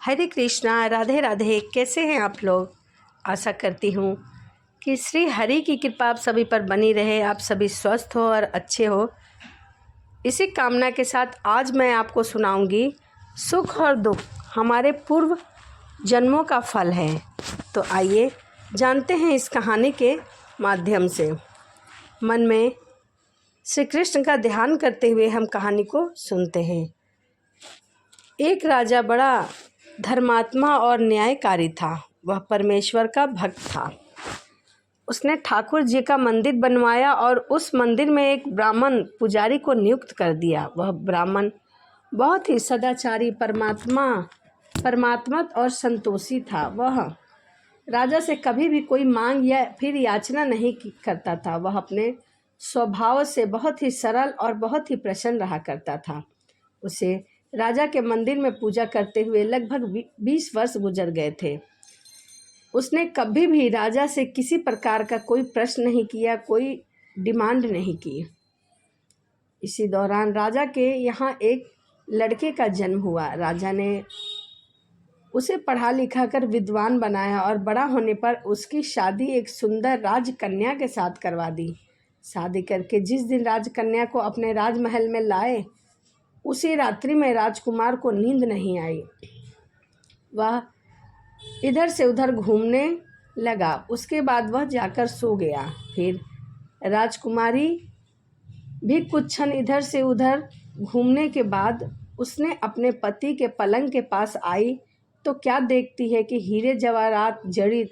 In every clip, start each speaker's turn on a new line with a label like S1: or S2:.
S1: हरे कृष्णा, राधे राधे। कैसे हैं आप लोग? आशा करती हूँ कि श्री हरि की कृपा आप सभी पर बनी रहे, आप सभी स्वस्थ हो और अच्छे हो। इसी कामना के साथ आज मैं आपको सुनाऊंगी सुख और दुख हमारे पूर्व जन्मों का फल है। तो आइए जानते हैं इस कहानी के माध्यम से। मन में श्री कृष्ण का ध्यान करते हुए हम कहानी को सुनते हैं। एक राजा बड़ा धर्मात्मा और न्यायकारी था। वह परमेश्वर का भक्त था। उसने ठाकुर जी का मंदिर बनवाया और उस मंदिर में एक ब्राह्मण पुजारी को नियुक्त कर दिया। वह ब्राह्मण बहुत ही सदाचारी, परमात्मा और संतोषी था। वह राजा से कभी भी कोई मांग या फिर याचना नहीं करता था। वह अपने स्वभाव से बहुत ही सरल और बहुत ही प्रसन्न रहा करता था। उसे राजा के मंदिर में पूजा करते हुए लगभग 20 वर्ष गुजर गए थे। उसने कभी भी राजा से किसी प्रकार का कोई प्रश्न नहीं किया, कोई डिमांड नहीं की। इसी दौरान राजा के यहाँ एक लड़के का जन्म हुआ। राजा ने उसे पढ़ा लिखा कर विद्वान बनाया और बड़ा होने पर उसकी शादी एक सुंदर राजकन्या के साथ करवा दी। शादी करके जिस दिन राजकन्या को अपने राजमहल में लाए, उसी रात्रि में राजकुमार को नींद नहीं आई। वह इधर से उधर घूमने लगा। उसके बाद वह जाकर सो गया। फिर राजकुमारी भी कुछ क्षण इधर से उधर घूमने के बाद उसने अपने पति के पलंग के पास आई तो क्या देखती है कि हीरे जवाहरात जड़ित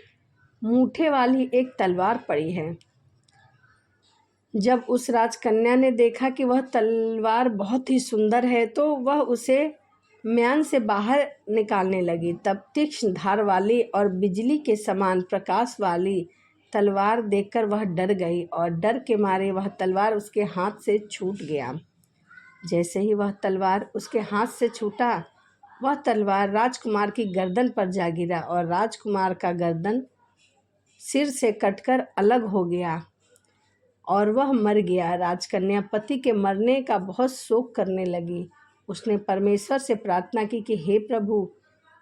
S1: मूठे वाली एक तलवार पड़ी है। जब उस राजकन्या ने देखा कि वह तलवार बहुत ही सुंदर है तो वह उसे म्यान से बाहर निकालने लगी। तब तीक्ष्ण धार वाली और बिजली के समान प्रकाश वाली तलवार देखकर वह डर गई और डर के मारे वह तलवार उसके हाथ से छूट गया। जैसे ही वह तलवार उसके हाथ से छूटा, वह तलवार राजकुमार की गर्दन पर जा गिरा और राजकुमार का गर्दन सिर से कटकर अलग हो गया और वह मर गया। राजकन्या पति के मरने का बहुत शोक करने लगी। उसने परमेश्वर से प्रार्थना की कि हे प्रभु,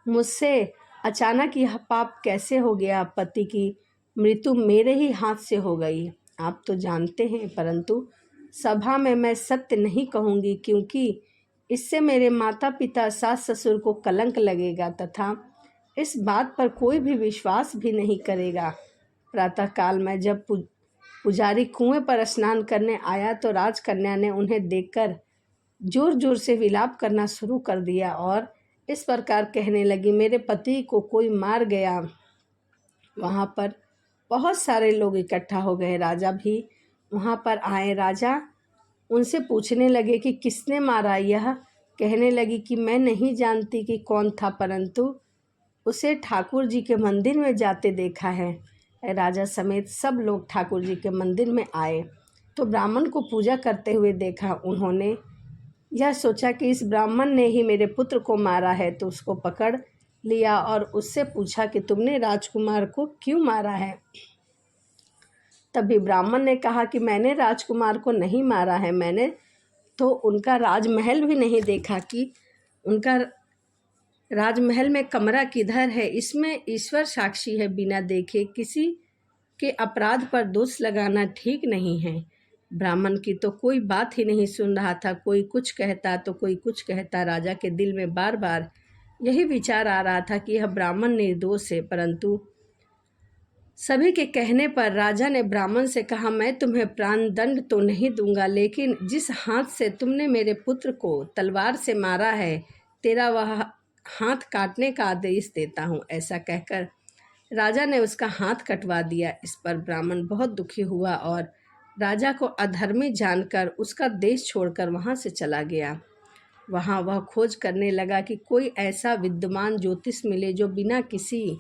S1: मुझसे अचानक यह पाप कैसे हो गया? पति की मृत्यु मेरे ही हाथ से हो गई। आप तो जानते हैं, परंतु सभा में मैं सत्य नहीं कहूँगी, क्योंकि इससे मेरे माता पिता, सास ससुर को कलंक लगेगा तथा इस बात पर कोई भी विश्वास भी नहीं करेगा। प्रातःकाल में जब पुजारी कुएं पर स्नान करने आया तो राजकन्या ने उन्हें देखकर जोर जोर से विलाप करना शुरू कर दिया और इस प्रकार कहने लगी, मेरे पति को कोई मार गया। वहाँ पर बहुत सारे लोग इकट्ठा हो गए। राजा भी वहाँ पर आए। राजा उनसे पूछने लगे कि किसने मारा। यह कहने लगी कि मैं नहीं जानती कि कौन था, परंतु उसे ठाकुर जी के मंदिर में जाते देखा है। राजा समेत सब लोग ठाकुर जी के मंदिर में आए तो ब्राह्मण को पूजा करते हुए देखा। उन्होंने यह सोचा कि इस ब्राह्मण ने ही मेरे पुत्र को मारा है, तो उसको पकड़ लिया और उससे पूछा कि तुमने राजकुमार को क्यों मारा है। तभी ब्राह्मण ने कहा कि मैंने राजकुमार को नहीं मारा है। मैंने तो उनका राजमहल भी नहीं देखा कि उनका राजमहल में कमरा किधर है। इसमें ईश्वर साक्षी है, बिना देखे किसी के अपराध पर दोष लगाना ठीक नहीं है। ब्राह्मण की तो कोई बात ही नहीं सुन रहा था। कोई कुछ कहता तो कोई कुछ कहता। राजा के दिल में बार बार यही विचार आ रहा था कि यह ब्राह्मण निर्दोष है, परंतु सभी के कहने पर राजा ने ब्राह्मण से कहा, मैं तुम्हें प्राण दंड तो नहीं दूंगा, लेकिन जिस हाथ से तुमने मेरे पुत्र को तलवार से मारा है, तेरा वह हाथ काटने का आदेश देता हूँ। ऐसा कहकर राजा ने उसका हाथ कटवा दिया। इस पर ब्राह्मण बहुत दुखी हुआ और राजा को अधर्मी जानकर उसका देश छोड़कर वहाँ से चला गया। वहाँ वह खोज करने लगा कि कोई ऐसा विद्वान ज्योतिष मिले जो बिना किसी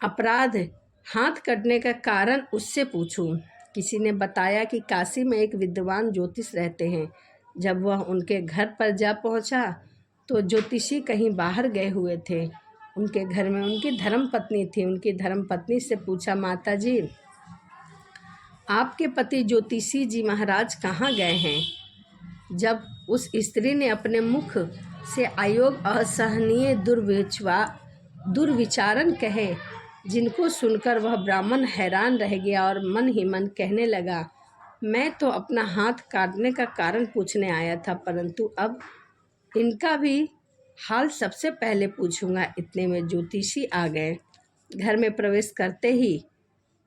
S1: अपराध हाथ कटने का कारण उससे पूछूं। किसी ने बताया कि काशी में एक विद्वान ज्योतिष रहते हैं। जब वह उनके घर पर जा पहुंचा तो ज्योतिषी कहीं बाहर गए हुए थे। उनके घर में उनकी धर्मपत्नी थी। उनकी धर्मपत्नी से पूछा, माता जी, आपके पति ज्योतिषी जी महाराज कहाँ गए हैं? जब उस स्त्री ने अपने मुख से अयोग असहनीय दुर्विचारण कहे, जिनको सुनकर वह ब्राह्मण हैरान रह गया और मन ही मन कहने लगा, मैं तो अपना हाथ काटने का कारण पूछने आया था, परंतु अब इनका भी हाल सबसे पहले पूछूंगा। इतने में ज्योतिषी आ गए। घर में प्रवेश करते ही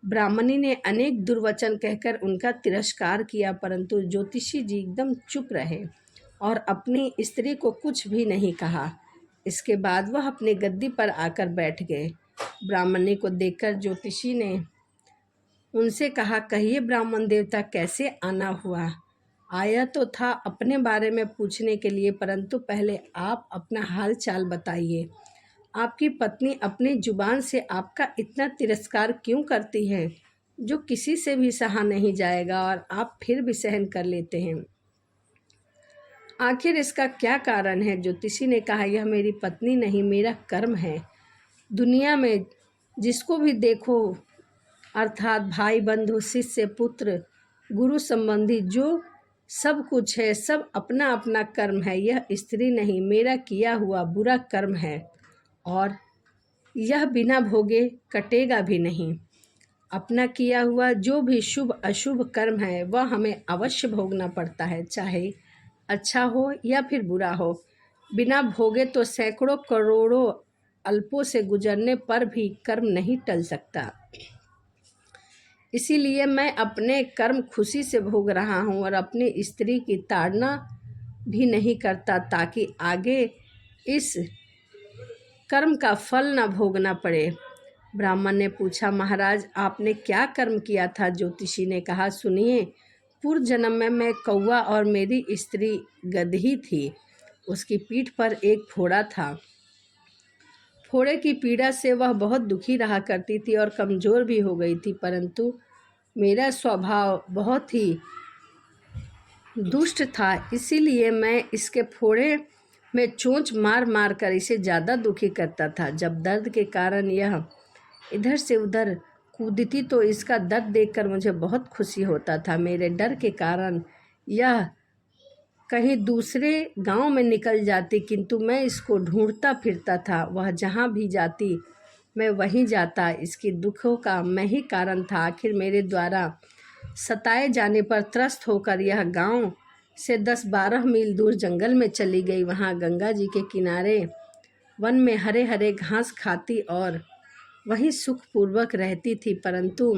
S1: ब्राह्मणी ने अनेक दुर्वचन कहकर उनका तिरस्कार किया, परंतु ज्योतिषी जी एकदम चुप रहे और अपनी स्त्री को कुछ भी नहीं कहा। इसके बाद वह अपनी गद्दी पर आकर बैठ गए। ब्राह्मणी को देखकर ज्योतिषी ने उनसे कहा, कहिए ब्राह्मण देवता, कैसे आना हुआ? आया तो था अपने बारे में पूछने के लिए, परंतु पहले आप अपना हाल चाल बताइए। आपकी पत्नी अपनी जुबान से आपका इतना तिरस्कार क्यों करती है, जो किसी से भी सहा नहीं जाएगा, और आप फिर भी सहन कर लेते हैं? आखिर इसका क्या कारण है? ज्योतिषी ने कहा, यह मेरी पत्नी नहीं, मेरा कर्म है। दुनिया में जिसको भी देखो, अर्थात भाई, बंधु, शिष्य, पुत्र, गुरु संबंधी, जो सब कुछ है, सब अपना अपना कर्म है। यह स्त्री नहीं, मेरा किया हुआ बुरा कर्म है, और यह बिना भोगे कटेगा भी नहीं। अपना किया हुआ जो भी शुभ अशुभ कर्म है, वह हमें अवश्य भोगना पड़ता है, चाहे अच्छा हो या फिर बुरा हो। बिना भोगे तो सैकड़ों करोड़ों अल्पों से गुजरने पर भी कर्म नहीं टल सकता। इसीलिए मैं अपने कर्म खुशी से भोग रहा हूँ और अपनी स्त्री की ताड़ना भी नहीं करता, ताकि आगे इस कर्म का फल न भोगना पड़े। ब्राह्मण ने पूछा, महाराज आपने क्या कर्म किया था? ज्योतिषी ने कहा, सुनिए, पूर्व जन्म में मैं कौवा और मेरी स्त्री गदही थी। उसकी पीठ पर एक फोड़ा था। फोड़े की पीड़ा से वह बहुत दुखी रहा करती थी और कमज़ोर भी हो गई थी, परंतु मेरा स्वभाव बहुत ही दुष्ट था, इसीलिए मैं इसके फोड़े में चोंच मार मार कर इसे ज़्यादा दुखी करता था। जब दर्द के कारण यह इधर से उधर कूदती तो इसका दर्द देखकर मुझे बहुत खुशी होता था। मेरे डर के कारण यह कहीं दूसरे गांव में निकल जाती, किंतु मैं इसको ढूंढता फिरता था। वह जहां भी जाती मैं वहीं जाता। इसकी दुखों का मैं ही कारण था। आखिर मेरे द्वारा सताए जाने पर त्रस्त होकर यह गांव से 10-12 मील दूर जंगल में चली गई। वहां गंगा जी के किनारे वन में हरे हरे घास खाती और वहीं सुखपूर्वक रहती थी, परंतु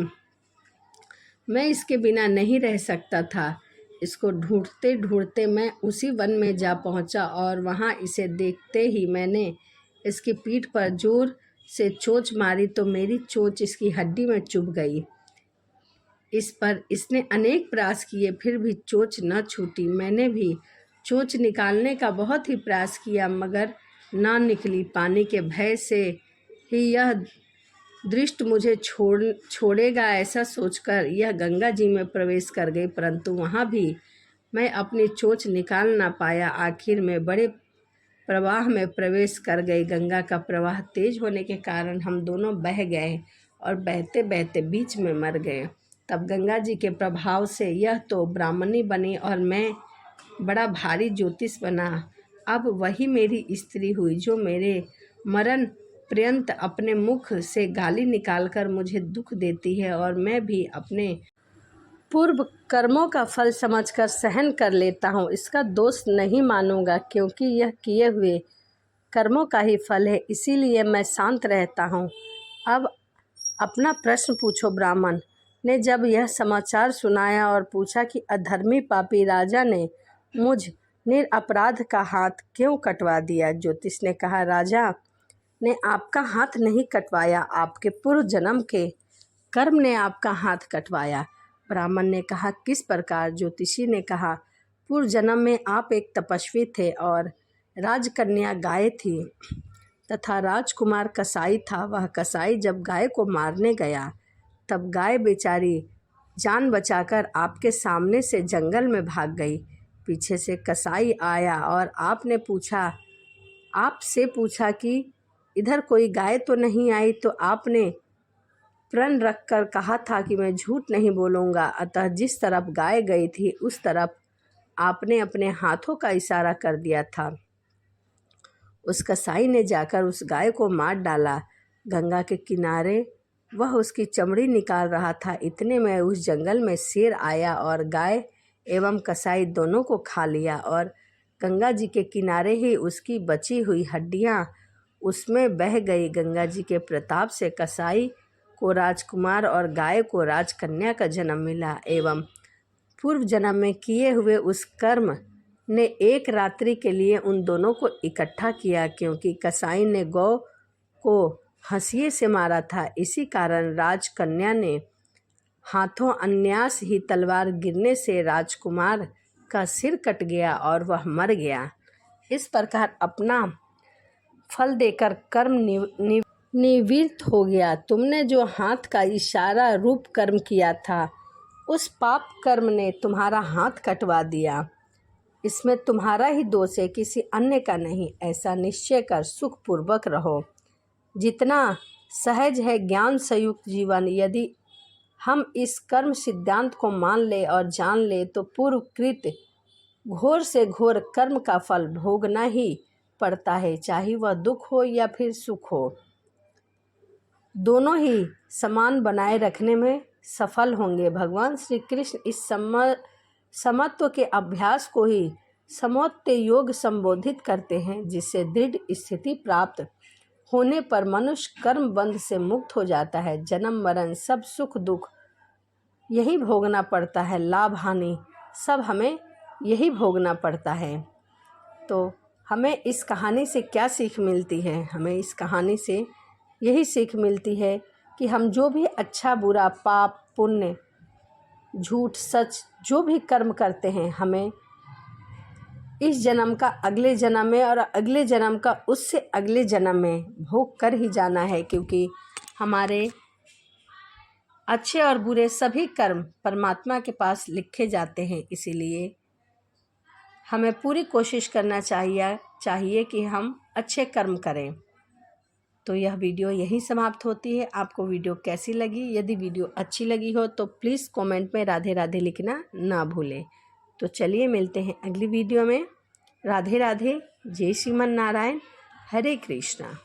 S1: मैं इसके बिना नहीं रह सकता था। इसको ढूंढते ढूंढते मैं उसी वन में जा पहुंचा और वहां इसे देखते ही मैंने इसकी पीठ पर जोर से चोंच मारी तो मेरी चोंच इसकी हड्डी में चुभ गई। इस पर इसने अनेक प्रयास किए, फिर भी चोंच न छूटी। मैंने भी चोंच निकालने का बहुत ही प्रयास किया, मगर ना निकली। पानी के भय से ही यह दृष्ट मुझे छोड़ेगा, ऐसा सोचकर यह गंगा जी में प्रवेश कर गई, परंतु वहाँ भी मैं अपनी चोंच निकाल ना पाया। आखिर में बड़े प्रवाह में प्रवेश कर गई। गंगा का प्रवाह तेज होने के कारण हम दोनों बह गए और बहते बहते बीच में मर गए। तब गंगा जी के प्रभाव से यह तो ब्राह्मणी बनी और मैं बड़ा भारी ज्योतिष बना। अब वही मेरी स्त्री हुई, जो मेरे मरण पर्यंत अपने मुख से गाली निकालकर मुझे दुख देती है, और मैं भी अपने पूर्व कर्मों का फल समझकर सहन कर लेता हूँ। इसका दोष नहीं मानूंगा, क्योंकि यह किए हुए कर्मों का ही फल है, इसीलिए मैं शांत रहता हूँ। अब अपना प्रश्न पूछो। ब्राह्मण ने जब यह समाचार सुनाया और पूछा कि अधर्मी पापी राजा ने मुझ निरपराध का हाथ क्यों कटवा दिया? ज्योतिष ने कहा, राजा ने आपका हाथ नहीं कटवाया, आपके पूर्व जन्म के कर्म ने आपका हाथ कटवाया। ब्राह्मण ने कहा, किस प्रकार? ज्योतिषी ने कहा, पूर्व जन्म में आप एक तपस्वी थे और राजकन्या गाय थी तथा राजकुमार कसाई था। वह कसाई जब गाय को मारने गया, तब गाय बेचारी जान बचाकर आपके सामने से जंगल में भाग गई। पीछे से कसाई आया और आपसे पूछा कि इधर कोई गाय तो नहीं आई, तो आपने प्रण रख कर कहा था कि मैं झूठ नहीं बोलूँगा। अतः जिस तरफ गाय गई थी उस तरफ आपने अपने हाथों का इशारा कर दिया था। उस कसाई ने जाकर उस गाय को मार डाला। गंगा के किनारे वह उसकी चमड़ी निकाल रहा था, इतने में उस जंगल में शेर आया और गाय एवं कसाई दोनों को खा लिया और गंगा जी के किनारे ही उसकी बची हुई हड्डियां उसमें बह गई। गंगा जी के प्रताप से कसाई को राजकुमार और गाय को राजकन्या का जन्म मिला एवं पूर्व जन्म में किए हुए उस कर्म ने एक रात्रि के लिए उन दोनों को इकट्ठा किया, क्योंकि कसाई ने गौ को हंसिए से मारा था। इसी कारण राजकन्या ने हाथों अन्यास ही तलवार गिरने से राजकुमार का सिर कट गया और वह मर गया। इस प्रकार अपना फल देकर कर्म निवृत्त हो गया। तुमने जो हाथ का इशारा रूप कर्म किया था, उस पाप कर्म ने तुम्हारा हाथ कटवा दिया। इसमें तुम्हारा ही दोष है, किसी अन्य का नहीं। ऐसा निश्चय कर सुखपूर्वक रहो। जितना सहज है ज्ञान संयुक्त जीवन, यदि हम इस कर्म सिद्धांत को मान ले और जान ले तो पूर्वकृत घोर से घोर कर्म का फल भोगना ही पड़ता है, चाहे वह दुख हो या फिर सुख हो। दोनों ही समान बनाए रखने में सफल होंगे। भगवान श्री कृष्ण इस समत्व के अभ्यास को ही समोत्त योग संबोधित करते हैं, जिससे दृढ़ स्थिति प्राप्त होने पर मनुष्य कर्म बंध से मुक्त हो जाता है। जन्म मरण सब सुख दुख यही भोगना पड़ता है, लाभ हानि सब हमें यही भोगना पड़ता है। तो हमें इस कहानी से क्या सीख मिलती है? हमें इस कहानी से यही सीख मिलती है कि हम जो भी अच्छा बुरा पाप पुण्य झूठ सच जो भी कर्म करते हैं, हमें इस जन्म का अगले जन्म में और अगले जन्म का उससे अगले जन्म में भोग कर ही जाना है, क्योंकि हमारे अच्छे और बुरे सभी कर्म परमात्मा के पास लिखे जाते हैं। इसीलिए हमें पूरी कोशिश करना चाहिए कि हम अच्छे कर्म करें। तो यह वीडियो यहीं समाप्त होती है। आपको वीडियो कैसी लगी? यदि वीडियो अच्छी लगी हो तो प्लीज़ कमेंट में राधे राधे लिखना ना भूलें। तो चलिए मिलते हैं अगली वीडियो में। राधे राधे, जय श्रीमन नारायण, हरे कृष्णा।